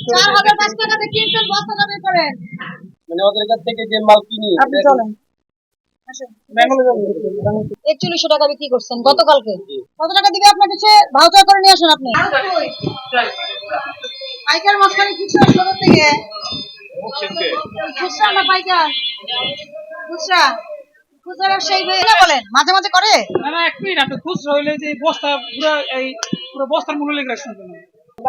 4,500 টাকা কিনছেন বস্তাটা বের করেন। মানে ওদের কাছ থেকে যে মাল কিনি আপনি চলেন আসেন। 4100 টাকা বিক্রি করছেন গতকালকে। কত টাকা দিবে আপনার কাছে? ভাউচার করে নিয়ে আসেন আপনি। পাইকার মাঝখানে কিছু আসলো থেকে খুচরা না পাইকার? খুচরা খুচরা ব্যবসায়ী বলেন মাঝে মাঝে করে না না, এক মিনিট, আপনি খুচরা হইলে যে বস্তা পুরো এই পুরো বস্তার মূল্য লিখে রাখছেন কেন?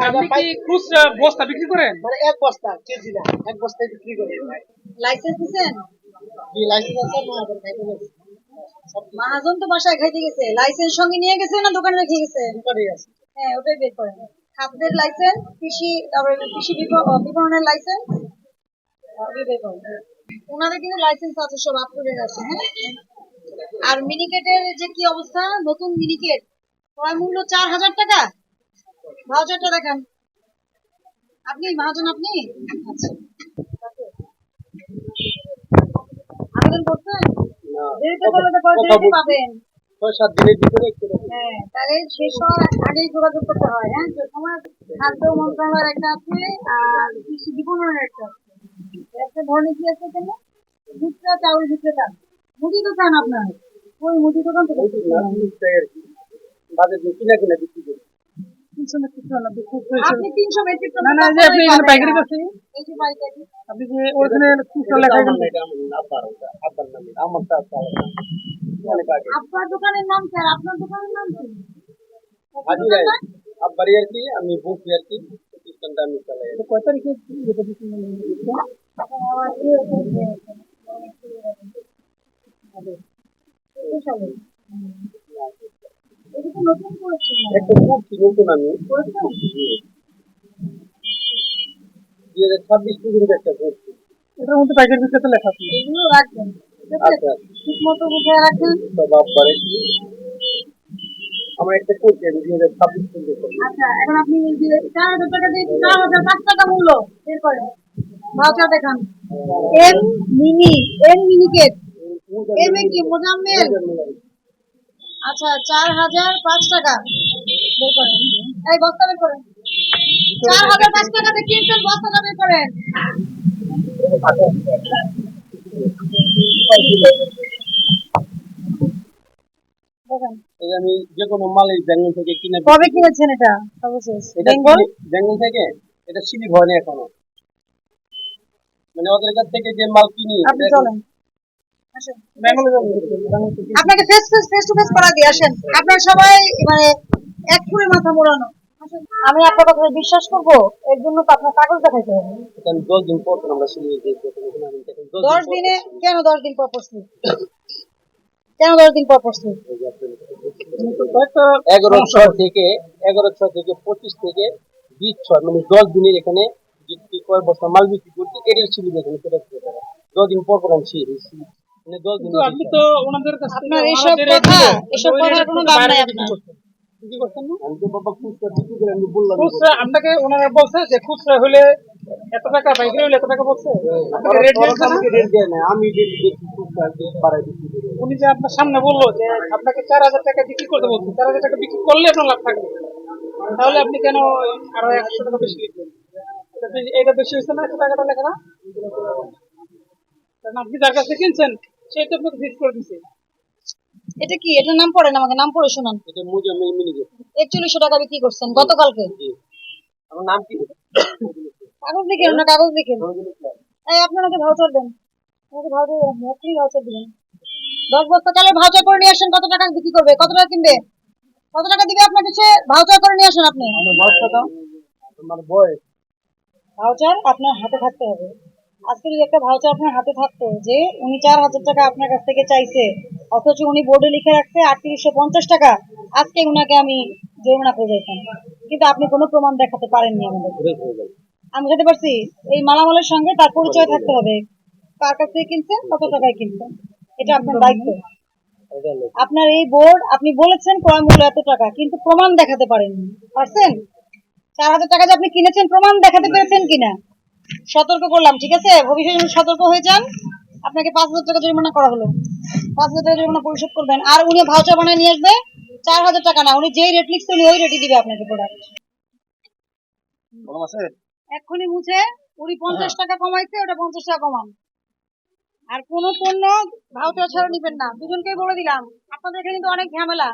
আপনি কি খুচরা বস্তা বিক্রি করেন? মানে এক বস্তা কেজি না, এক বস্তায় বিক্রি করি। লাইসেন্স দিছেন? কি লাইসেন্স আছে? মহাজন খাইতে গেছে। মহাজন তো বাসায় খাইতে গেছে, লাইসেন্স সঙ্গে নিয়ে গেছে না দোকানে রেখে গেছে? দোকানে আছে। হ্যাঁ ওটাই বের করেন। খাদ্যের লাইসেন্স, কৃষি তারপরে কৃষি বিপণনের লাইসেন্স বের করেন। ওনাদের কিন্তু লাইসেন্স আছে, সব আপ টু ডেট আছে। হ্যাঁ আর মিনিকেটের যে কি অবস্থা, নতুন মিনিকেট ক্রয় মূল্য 4,000 টাকা। ভাউচারটা দেখান। আপনি মহাজন আপনি? আচ্ছা আবেদন করছেন? না, দেরিতে করলে তো পরে দেরিতে পাবেন। 6-7 দিনের ভিতরে একটু হ্যাঁ তাহলে শেষ হওয়ার আগেই যোগাযোগ করতে হয়। হ্যাঁ তো সময় খাদ্য মন্ত্রণালয়ের একটা আছে আর কৃষি বিপণনের একটা আছে। একটা ধরনের কি আছে এখানে? খুচরা চাউল বিক্রেতা, মুদি দোকান আপনার? ওই মুদি দোকান থেকে বাজার দিয়ে কিনা কিনা বিক্রি করি। 300 মেট্রিক টন আপনি আপনি 300 মেট্রিক টন? না না, যে আপনি এখানে পাইকারি করছেন, এই যে পাইকারি আপনি যে ওখানে খুচরা লেখা আমার না, এটা আব্বার নামে, আমারটা আছে অনেক আগে। আপনার দোকানের নাম কি আর আপনার দোকানের নাম কি? হাজিরাই আব্বারই আর কি, আমি বুঝি আর কি, প্রতিষ্ঠানটা আমি চালাই। কয় তারিখে যেটা বিক্রি এটা তো নতুন করেছেন একটা করছি নতুন আমি করেছেন? 2026 পর্যন্ত একটা করছি। এটার মধ্যে পাইকারি বিক্রেতা লেখা আছে। এগুলো রাখবেন ঠিক আছে? আচ্ছা ঠিক মতো বুঝে রাখেন। সব আব্বারে আমার একটা করছি আমি 2026 পর্যন্ত করছি। আচ্ছা এখন আপনি যে 4,000 টাকা দিয়ে 4,005 টাকা মূল্য বের করেন। ভাউচার দেখান। M mini, M Miniket, M A কি মোজাম্মেল? আচ্ছা 4,005 টাকা বের করেন। এই বস্তা বের করেন। 4,005 টাকাতে কিনছেন বস্তাটা বের করেন। দেখেন এই আমি যে কোনো মালই বেঙ্গল থেকে কিনে কবে কিনেছেন এটা? সর্বশেষ এটা বেঙ্গল? বেঙ্গল থেকে এটা সিলিপ হয়নি এখনো। মানে ওদের কাছ থেকে যে মাল কিনি আপনি চলেন আসেন। বেঙ্গলে আপনাকে ফেস টু ফেস করা দিয়ে আসেন। আপনার সবাই মানে এক ফুলে মাথা মোড়ানো। আসেন। আমি আপনার কথা বিশ্বাস করবো এর জন্য তো আপনার কাগজ দেখাইতে হবে। এটা 10 দিন পর আমরা সিলিপ দিয়ে 10 দিনে কেন 10 দিন পর পড়ছি? কেন 10 দিন পর পড়ছি? 1100 থেকে 25 থেকে 20 মানে 10 দিনের এখানে যে কয় বস্তা মাল বিক্রি করছি এটার সিলিপ এখানে সেটা 10 দিন পর পর আমি মানে 10 দিন। কিন্তু আপনি তো ওনাদের কাছ থেকে আপনার এসব কথার কোনো দাম নাই আপনার। কি করছেন না? আমি তো বাবা খুচরা বিক্রি করে আমি বললাম খুচরা আপনাকে ওনারা বলছে যে খুচরা হলে এত টাকা, পাইকারি হলে এত টাকা বলছে? আপনাকে রেট দিয়েছে না? রেট দেয় না, আমি রেট দিচ্ছি খুচরা বাড়াই দিচ্ছি। উনি যে আপনার সামনে বললো যে আপনাকে 4,000 টাকা বিক্রি করতে বলছে, 4,000 টাকা বিক্রি করলে আপনার লাভ থাকবে, তাহলে আপনি কেন আরো 100 টাকা বেশি লিখবেন? এটা বেশি হয়েছে না? 100 টাকাটা লেখা না? কারণ আপনি যার কাছে কিনছেন সেই তো আপনাকে ফিক্স করে দিচ্ছে। এটা কি? এটার নাম পড়েন, আমাকে নাম পড়ে শোনান। এটা মুজাম্মিল মিনিকেট। 4100 টাকা বিক্রি করছেন গতকালকে। আমার নাম কি? কাগজ লিখেন না, কাগজ লিখেন। এই আপনাকে ভাউচার দেন, আমাকে ভাউচার দেন, ফ্রি ভাউচার দিবেন। 10 বস্তা চালের ভাউচার করে নিয়ে আসেন। কত টাকা বিক্রি করবে? কত টাকা কিনবে? কত টাকা দিবে আপনার কাছে? ভাউচার করে নিয়ে আসেন আপনি। আমার বয়স ভাউচার আপনার হাতে থাকতে হবে। আজকে যদি একটা ভাউচার আপনার হাতে থাকতো যে উনি 4,000 টাকা আপনার কাছ থেকে চাইছে, অথচ উনি বোর্ডে লিখে রাখছে 3850 টাকা, আজকে উনাকে আমি জরিমানা করে দিতাম। কিন্তু আপনি কোনো প্রমাণ দেখাতে পারেননি আমাদের। আমি বুঝতে পারছি এই মালামালের সঙ্গে তার পরিচয় থাকতে হবে, কার কাছ থেকে কিনছেন, কত টাকায় কিনছেন, এটা আপনার দায়িত্ব। আপনার এই বোর্ড আপনি বলেছেন ক্রয় মূল্য এত টাকা, কিন্তু প্রমাণ দেখাতে পারেননি। পারছেন? 4,000 টাকা যে আপনি কিনেছেন প্রমাণ দেখাতে পেরেছেন কিনা? সতর্ক করলাম, ঠিক আছে? ভবিষ্যতে যেন সতর্ক হয়ে যান। আপনাকে 5,000 টাকা জরিমানা করা হলো। 5,000 টাকা জরিমানা পরিশোধ করবেন। আর উনি ভাউচার বানায় নিয়ে আসবে 4,000 টাকা না, উনি যেই রেট লিখছে উনি ওই রেটই দিবে আপনাকে প্রোডাক্ট। এক্ষুনি মুছে উনি 50 টাকা কমাইছে, ওটা 50 টাকা কমান। আর কোনো পণ্য ভাউচার ছাড়া নিবেন না, দুজনকেই বলে দিলাম। আপনাদের এখানে কিন্তু অনেক ঝামেলা।